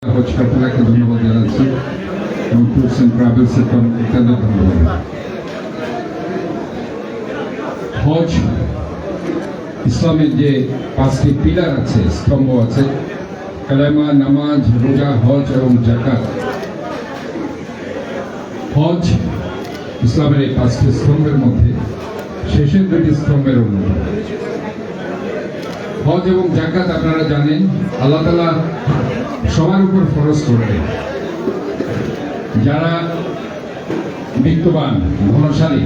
হজ কাফেলাকে ধন্যবাদ জানাচ্ছি এবং ট্যুরস অ্যান্ড ট্রাভেলসের তাদের ধন্যবাদ। হজ ইসলামের যে 5টি পিলার আছে, স্তম্ভ আছে, কালেমা, নামাজ, রোজা, হজ এবং যাকাত। হজ ইসলামের এই 5টি স্তম্ভের মধ্যে শেষের 2টি স্তম্ভের অন্যতম। হজ এবং যাকাত আপনারা জানেন আল্লাহ তাআলা সবার উপর ফরজ করলেন। যারা বিত্তবান, ধনশালী,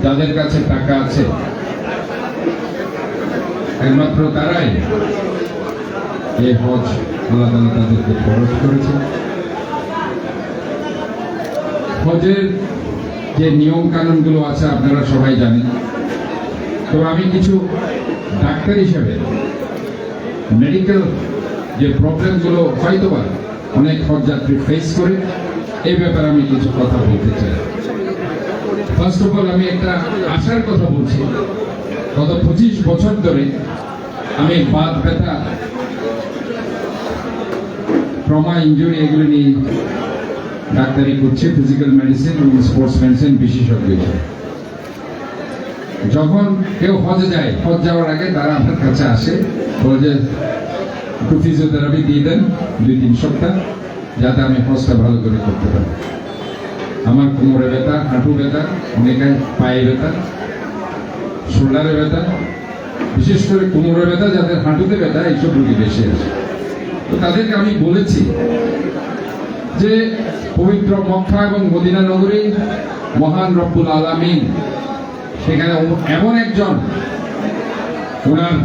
যাদের কাছে টাকা আছে, একমাত্র তারাই এই হজ আল্লাহ তাআলা তাদেরকে ফরজ করেছে। হজের যে নিয়ম কানুনগুলো আছে আপনারা সবাই জানেন। তো আমি কিছু ডাক্তার হিসেবে মেডিকেল যে প্রবলেমগুলো হয়তোবা অনেক হজযাত্রী ফেস করে, এই ব্যাপারে আমি কিছু কথা বলতে চাই। ফার্স্ট অফ অল আমি একটা আশার কথা বলছি। গত 25 বছর ধরে আমি বাত ব্যথা, ট্রমা, ইনজুরি এগুলো নিয়ে ডাক্তারি করছি, ফিজিক্যাল মেডিসিন এবং স্পোর্টস মেডিসিন বিশেষজ্ঞ হিসেবে। যখন কেউ হজে যায়, হজ যাওয়ার আগে তারা আমার কাছে আসে, বলে যে একটু ফিজিওথেরাপি দিয়ে দেন 2-3 সপ্তাহ, যাতে আমি হজটা ভালো করে করতে পারি। আমার কোমরে ব্যথা, হাঁটু ব্যথা, অনেকে পায়ে ব্যথা, শোল্ডারে ব্যথা, বিশেষ করে কোমরে ব্যথা, যাদের হাঁটুতে ব্যথা, এইসব রোগী বেশি আছে। তো তাদেরকে আমি বলেছি যে পবিত্র মক্কা এবং মদিনা নগরী মহান রব্বুল আলামিন সেখানে এমন একজন ওনার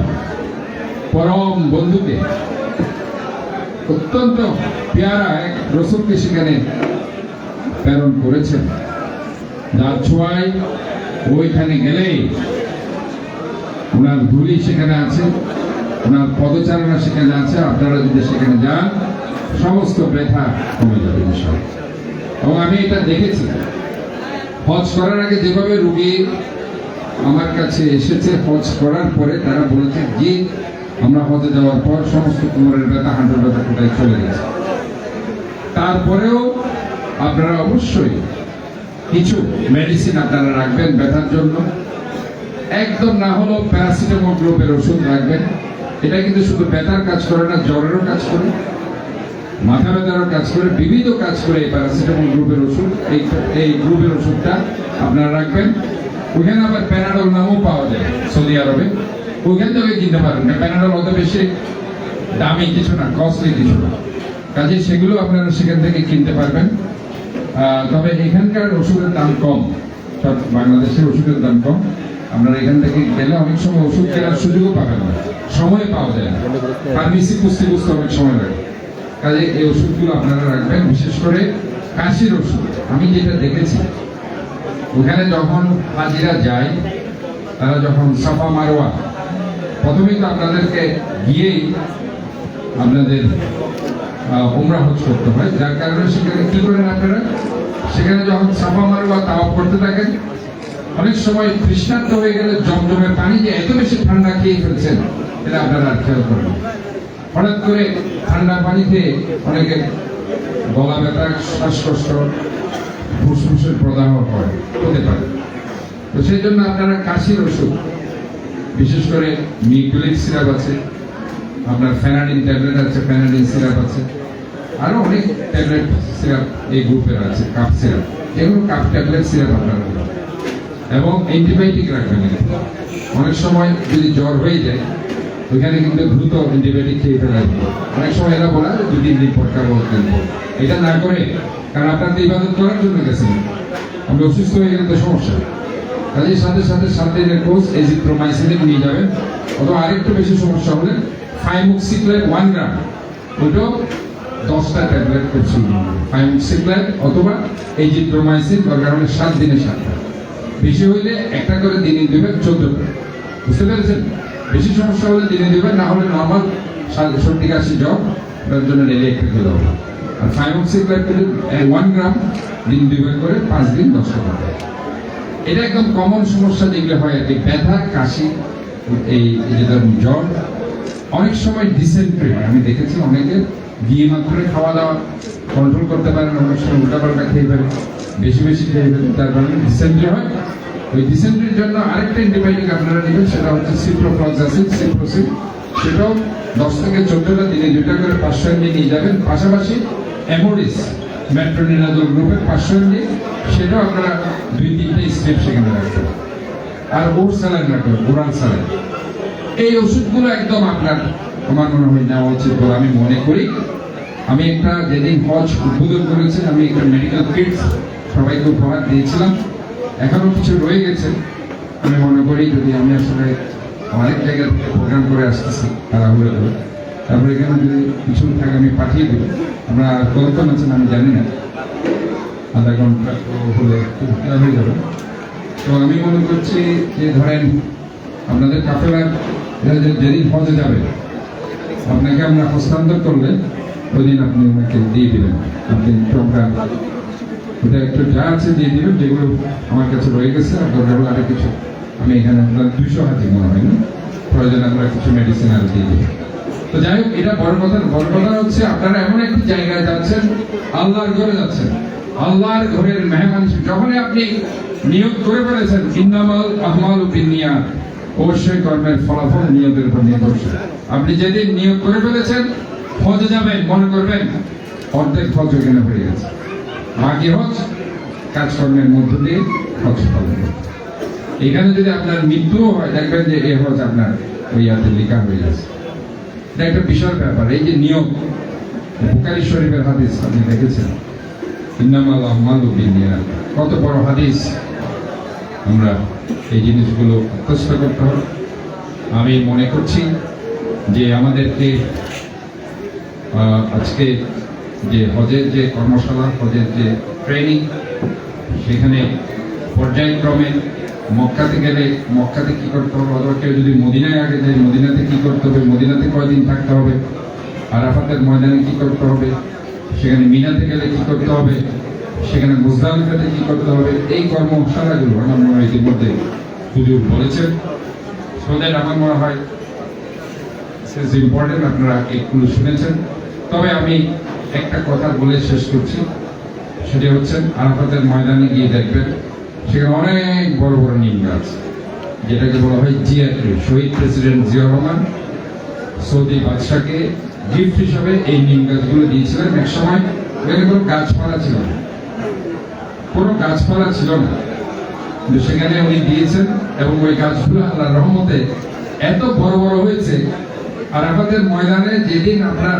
পরম বন্ধুকে, অত্যন্ত পেয়ারা এক রসুলকে সেখানে প্রেরণ করেছেন, যার ছোঁয়ায় ওইখানে গেলেই ওনার ধুলি সেখানে আছে, ওনার পদচারণা সেখানে আছে। আপনারা যদি সেখানে যান, সমস্ত ব্যথা কমে যাবে ইনশাআল্লাহ। এবং আমি এটা দেখেছি, হজ করার আগে যেভাবে রোগী আমার কাছে এসেছে, হজ করার পরে তারা বলেছে যে আমরা হজে যাওয়ার পর সমস্ত কোমরের ব্যথা, হাঁটুর ব্যথা কোথায় চলে গেছে। তারপরেও আপনারা অবশ্যই কিছু মেডিসিন আপনারা রাখবেন ব্যথার জন্য। একদম না হলেও প্যারাসিটামল গ্রুপের ওষুধ রাখবেন। এটা কিন্তু শুধু ব্যথার কাজ করে না, জ্বরেরও কাজ করে, মাথা ব্যথারও কাজ করে, বিবিধ কাজ করে এই প্যারাসিটামল গ্রুপের ওষুধ। এই গ্রুপের ওষুধটা আপনারা রাখবেন। ওইখানে আবার প্যানাডল নামও পাওয়া যায় সৌদি আরবে, ওইখান থেকে কিনতে পারেন। প্যানাডল অত বেশি দামি কিছু না, কস্টলি কিছু না, কাজে সেগুলো আপনারা সেখান থেকে কিনতে পারবেন। তবে এখানকার ওষুধের দাম কম, সব বাংলাদেশের ওষুধের দাম কম। আপনারা এখান থেকে গেলে অনেক সময় ওষুধ কেনার সুযোগও পাবেন না, সময় পাওয়া যায় না, ফার্মেসি খুঁজতে খুঁজতে অনেক সময় লাগে। কাজে এই ওষুধগুলো আপনারা রাখবেন। বিশেষ করে কাশির ওষুধ আমি যেটা দেখেছি, ওখানে যখন হাজিরা যায়, তারা যখন সাফা মারওয়া, প্রথমেই তো আপনাদেরকে গিয়েই আপনাদের উমরা হজ করতে হয়, যার কারণে সেখানে কি করেন আপনারা, সেখানে যখন সাফা মারওয়া তাওয়াফ করতে থাকেন, অনেক সময় তৃষ্ণার্ত হয়ে গেলে জমজমের পানি যে এত বেশি ঠান্ডা খেয়ে ফেলছেন, এটা আপনারা আর খেয়াল করেন। হঠাৎ করে ঠান্ডা পানিতে অনেকের গলা ব্যথা, শ্বাসকষ্ট, ফুসফুসের প্রদাহ হতে পারে। তো সেই জন্য আপনারা কাশির ওষুধ, বিশেষ করে মিউকুলিক সিরাপ আছে, আপনার ফেনাডিন ট্যাবলেট আছে, ফেনাডিন সিরাপ আছে, আরো অনেক ট্যাবলেট সিরাপ এই গ্রুপের আছে, কাপ সিরাপ, যেগুলো কাপ ট্যাবলেট সিরাপ আপনারা রাখবেন। এবং অ্যান্টিবায়োটিক রাখবেন। অনেক সময় যদি জ্বর হয়ে যায়, ওইখানে কিন্তু দ্রুত অ্যান্টিবায়োটিক খেয়ে ফেলা যায়। অনেক সময় এরা বলা যে 2-3 দিন পর খাবো, এটা না করে, কারণ আপনার তো ইবাদত করার জন্য গেছেন, আমরা অসুস্থ হয়ে গেলে তো সমস্যা। কাজের সাথে সাথে 7 দিনের কোর্স এজিথ্রোমাইসিন নিয়ে যাবেন। অথবা আরেকটু বেশি সমস্যা হলে থাইমোক্সিক্লেট 1 গ্রাম, ওইটাও 10টা ট্যাবলেট করছি, থাইমোক্সিক্লেট অথবা এজিথ্রোমাইসিন, দরকার হলে 7 দিনে 7টা, বেশি হইলে একটা করে দিনে দেবেন 14টা। বুঝতে পেরেছেন? বেশি সমস্যা হলে দিনে দেবেন, না হলে নর্মাল সর্দি কাশি জ্বর, তার জন্য ডেলি একটা খেলে হবে। আর থাইমোক্সিক্লেট 1 গ্রাম দিন 2 করে 5 দিন 10টা করে। এটা একদম কমন সমস্যা যেগুলো হয় আর কি, ব্যথা, কাশি, এই যে ধরুন জ্বর, অনেক সময় ডিসেন্ট্রি, আমি দেখেছি অনেকে গিয়ে মাত্র খাওয়া দাওয়া কন্ট্রোল করতে পারেন, অনেক সময় উল্টাপাল্টা খেয়ে ফেলেন, বেশি বেশি খেয়ে ফেলেন, তার কারণে ডিসেন্ট্রি হয়। ওই ডিসেন্ট্রির জন্য আরেকটা অ্যান্টিবায়োটিক আপনারা নেবেন, সেটা হচ্ছে সিপ্রোফ্লক্সাসিন, সিপ্রোসিন। সেটাও 10 থেকে 14টা দিনে 2টা করে 500 ml নিয়ে যাবেন। পাশাপাশি অ্যামোডিস মেট্রোনিডাজল গ্রুপের 500 ml, সেটাও আপনারা 2-3টে স্টেপ সেখানে রাখবেন। আর ওর স্যালাইন রাখবেন, ওরাল স্যালাইন। এই ওষুধগুলো একদম আপনার আমার মনে হয় নেওয়া উচিত বলে আমি মনে করি। আমি একটা যেদিন হজ উদ্বোধন করেছি, আমি একটা মেডিকেল কিটস সবাইকে উপহার দিয়েছিলাম, এখনো কিছু রয়ে গেছে। আমি মনে করি যদি আমি আসলে অনেক জায়গায় প্রোগ্রাম করে আসতেছি তাড়াহুড়ো করে, তারপরে এখানে যদি কিছু থাকে আমি পাঠিয়ে দেবো। আমরা কতক্ষণ আছেন আমি জানি না, আধা ঘন্টা হলে হয়ে যাবে। তো আমি মনে করছি যে ধরেন আপনাদের কাফেলার যেদিন হজে যাবে আপনাকে আমরা হস্তান্তর করলে ওই দিন আপনি ওনাকে দিয়ে দেবেন। আপনি প্রোগ্রাম ওটা একটু যা আছে দিয়ে দেবেন, যেগুলো আমার কাছে রয়ে গেছে। আর দরকার হলে আরো কিছু আমি এখানে আপনার 200 হাতে মনে হয় না, প্রয়োজনে আমরা কিছু মেডিসিন আর দিয়ে দেবো। তো যাই হোক, এটা বড় কথা। বড় কথা হচ্ছে আপনারা এমন একটি জায়গায় যাচ্ছেন, আল্লাহর ঘরে যাচ্ছেন, আল্লাহর ঘরের মেহমান। যখনই আপনি নিয়োগ করে ফেলেছেন, ইন্নামাল আহমালু বিন্নিয়াত, অবশ্যই কর্মের ফলাফল নিয়োগের উপর নির্ভরশীল। আপনি যেদিন নিয়োগ করে ফেলেছেন হজে যাবেন, মনে করবেন অর্ধেক হজ এখানে হয়ে গেছে, বাকি হজ কাজকর্মের মধ্য দিয়ে হজ পালন। এখানে যদি আপনার মৃত্যুও হয়, দেখবেন যে এই হজ আপনার ওই হাতে লেখা হয়ে গেছে। এটা একটা বিশাল ব্যাপার। এই যে নিয়োগ, বুখারী শরীফের হাদিস আপনি দেখেছেন, ইন্নামাল আহমালু বিন্নিয়াত, কত বড় হাদিস। আমরা এই জিনিসগুলো আত্মস্থ করতে হবে। আমি মনে করছি যে আমাদেরকে আজকে যে হজের যে কর্মশালা, হজের যে ট্রেনিং, সেখানে পর্যায়ক্রমে মক্কাতে গেলে মক্কাতে কি করতে হবে, অথবা কেউ যদি মদিনায় আগে যায় মদিনাতে কি করতে হবে, মদিনাতে কয়দিন থাকতে হবে, আরাফাতের ময়দানে কি করতে হবে, সেখানে মিনাতে গেলে কি করতে হবে, সেখানে মুজদালিফাতে কি করতে হবে, এই কর্মশালাগুলো আমার মনে হয় ইতিমধ্যে হুজুর বলেছেন। সোদের আমার মনে হয় ইম্পর্টেন্ট, আপনারা এগুলো শুনেছেন। তবে আমি একটা কথা বলে শেষ করছি, সেটা হচ্ছে আরাফাতের ময়দানে গিয়ে দেখবেন সেখানে অনেক বড় বড় নিম গাছ, যেটাকে বলা হয় জিয়া ট্রি। শহীদ প্রেসিডেন্ট জিয়া রহমান সৌদি বাদশাকে গিফট হিসাবে এই নিম গাছগুলো দিয়েছিলেন। এক সময় ওখানে কোনো গাছপালা ছিল না, কোনো গাছপালা ছিল না, কিন্তু সেখানে উনি দিয়েছেন। এবং ওই গাছগুলো আল্লাহর রহমতে এত বড় বড় হয়েছে। আরাফাতের ময়দানে যেদিন আপনার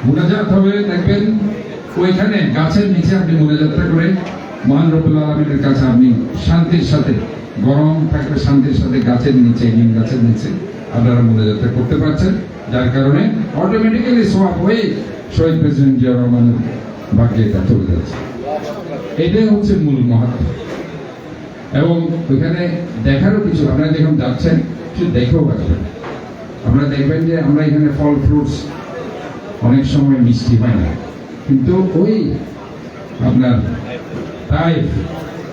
মুনাজাত হবে, দেখবেন ওইখানে গাছের নিচে আপনি মুনাজাতটা করে মহান রব্বুল আলামিনের কাছে আপনি শান্তির সাথে, গরম থাকবে শান্তির সাথে গাছের নিচে, নিম গাছের নিচে আপনারা মুনাজাতটা করতে পারছেন, যার কারণে অটোমেটিক্যালি সোয়াব হয়ে শহীদ প্রেসিডেন্ট জিয়া রহমানের ভাগ্যে এটা চলে যাচ্ছে। এটাই হচ্ছে মূল মাহাত্ম্য। এবং ওইখানে দেখারও কিছু, আপনারা যখন যাচ্ছেন কিছু দেখেও আসবেন। আপনারা দেখবেন যে আমরা এখানে ফল ফ্রুটস অনেক সময় মিষ্টি হয় না, কিন্তু ওই আপনার তাইফ,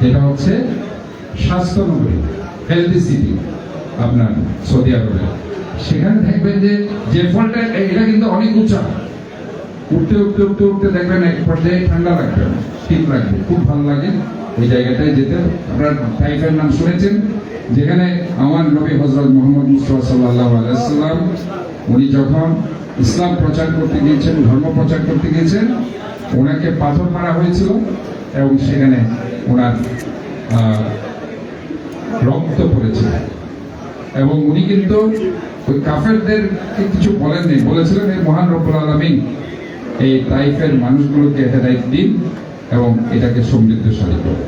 যেটা হচ্ছে স্বাস্থ্য নগরী, হেলদি সিটি আপনার সৌদি আরবে, সেখানে দেখবেন যে ফলটা এটা কিন্তু অনেক উঁচা, উঠতে উঠতে উঠতে উঠতে দেখবেন এক পর্যায়ে ঠান্ডা লাগবে, শীত লাগবে, খুব ভালো লাগে ওই জায়গাটায় যেতে। আপনারা তাইফের নাম শুনেছেন, যেখানে আমার নবী হযরত মুহাম্মদ মুস্তাফা সাল্লাল্লাহু আলাইহি ওয়াসাল্লাম উনি যখন ইসলাম প্রচার করতে গিয়েছেন, ধর্ম প্রচার করতে গিয়েছেন, ওনাকে পাথর মারা হয়েছিল এবং সেখানে ওনার রক্ত পড়েছিল। এবং উনি কিন্তু ওই কাফেরদেরকে কিছু বলেননি, বলেছিলেন এই মহান রব্বুল আলামিন এই তাইফের মানুষগুলোকে হেদায়েত দিন এবং এটাকে সমৃদ্ধশালী করুন।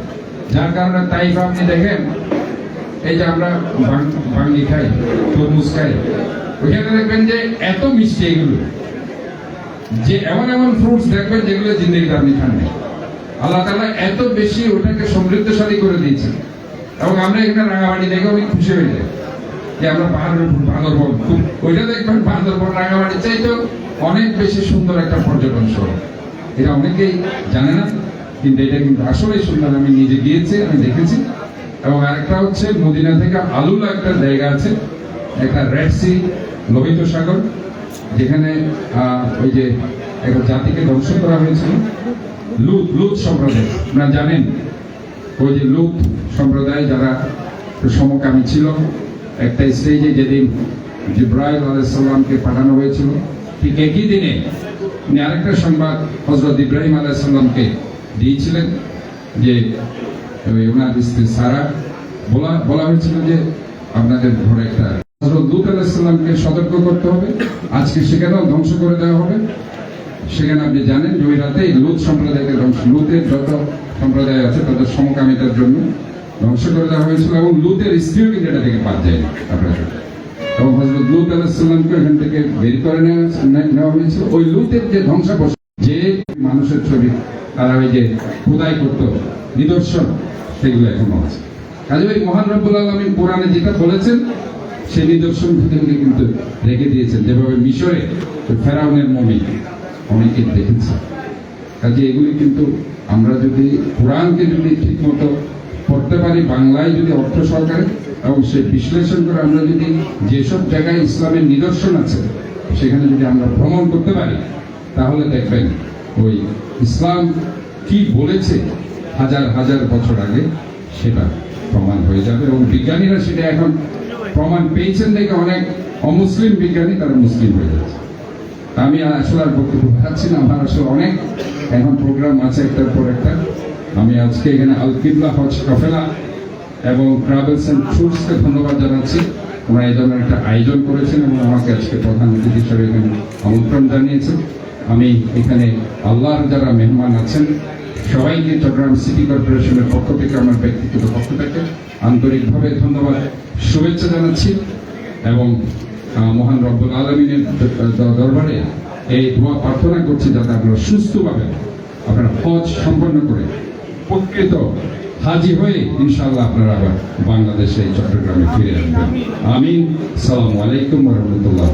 যার কারণে তাইফ আপনি দেখেন, এই যে আমরা বাঙ্গি খাই, তরমুজ খাই, ওইখানে দেখবেন যে এত মিষ্টি এগুলো, যে এমন এমন ফ্রুটস দেখবেন যেগুলো জিন্দগিতে আপনি খান না। আল্লাহ তাআলা এত বেশি ওটাকে সমৃদ্ধশালী করে দিয়েছেন। এবং আমরা এখানে রাঙামাটি দেখে অনেক খুশি হয়ে যাই যে আমরা পাহাড়ের উপর বান্দরবন, খুব ওইটা দেখবেন বান্দরবন রাঙামাটির চাইতেও অনেক বেশি সুন্দর একটা পর্যটন শহর। এটা অনেকেই জানে না, কিন্তু এটা কিন্তু আসলেই সুন্দর। আমি নিজে গিয়েছি, আমি দেখেছি। এবং আরেকটা হচ্ছে মদিনা থেকে আলুলা একটা জায়গা আছে, একটা রেড সি, লোহিত সাগর, যেখানে ওই যে একটা জাতিকে ধ্বংস করা হয়েছিল, লুত সম্প্রদায়। আপনারা জানেন ওই যে লুত সম্প্রদায় যারা সমকামী ছিল, একটা স্টেজে যেদিন জিব্রাইল আলাইহিস সালামকে পাঠানো হয়েছিল, ঠিক একই দিনে উনি আরেকটা সংবাদ হযরত ইব্রাহিম আলাইহিস সালামকে দিয়েছিলেন যে ওনার স্ত্রী সারা বলা হয়েছিল যে আপনাদের ঘরে একটা হযরত লূত আলাইহিস সালামকে সতর্ক করতে হবে, আজকে সেখানেও ধ্বংস করে দেওয়া হবে। সেখানে আপনি জানেন যে ওই রাতে লূত সম্প্রদায়কে লূতের যত সম্প্রদায় আছে তাদের সমকামিতার জন্য ধ্বংস করে দেওয়া হয়েছিল, এবং লূতের স্ত্রীও কিন্তু এটা থেকে বাদ যায়নি আপনার। এবং হযরত লূত আলাইহিস সালামকে এখান থেকে বের করে নেওয়া হয়েছিল। ওই লূতের যে ধ্বংসাবশেষ, যে মানুষের ছবি তারা ওই যে খোদাই করত, নিদর্শন, সেগুলো এখনো আছে। কাজে ওই মহান রব্বুল আলামিন কোরআনে যেটা বলেছেন সেই নিদর্শন কিন্তু রেখে দিয়েছেন, যেভাবে মিশরে ফেরাউনের মমি অনেকে দেখেছে। কাজে এগুলি কিন্তু আমরা যদি কোরআনকে যদি ঠিক মতো পড়তে পারি, বাংলায় যদি অর্থ সহকারে এবং সে বিশ্লেষণ করে আমরা যদি যেসব জায়গায় ইসলামের নিদর্শন আছে সেখানে যদি আমরা ভ্রমণ করতে পারি, তাহলে দেখবেন ওই ইসলাম কি বলেছে হাজার হাজার বছর আগে সেটা প্রমাণ হয়ে যাবে। এবং বিজ্ঞানীরা সেটা এখন প্রমাণ পেয়েছেন দেখে অনেক অমুসলিম বিজ্ঞানী তারা মুসলিম হয়ে যাচ্ছে। আমি আসলে আর বক্তব্য পাচ্ছি না, আমার আসলে অনেক এখন প্রোগ্রাম আছে একটার পর একটা। আমি আজকে এখানে আল কিবলা হজ কাফেলা এবং ট্রাভেলস এন্ড ট্যুরসকে ধন্যবাদ জানাচ্ছি, ওরা এই ধরনের একটা আয়োজন করেছেন এবং আমাকে আজকে প্রধান অতিথি হিসেবে এখানে আমন্ত্রণ জানিয়েছেন। আমি এখানে আল্লাহর যারা মেহমান আছেন সবাইকে চট্টগ্রাম সিটি কর্পোরেশনের পক্ষ থেকে, আমার ব্যক্তিগত পক্ষ থেকে আন্তরিকভাবে ধন্যবাদ, শুভেচ্ছা জানাচ্ছি এবং মহান রব্বুল আলামিনের দরবারে এই দোয়া প্রার্থনা করছি যাতে আপনারা সুস্থভাবে আপনারা হজ সম্পন্ন করে প্রকৃত হাজি হয়ে ইনশাআল্লাহ আপনারা আবার বাংলাদেশে চট্টগ্রামে ফিরে আসবেন। আমিন। আসসালামু আলাইকুম ওয়া রাহমাতুল্লাহ।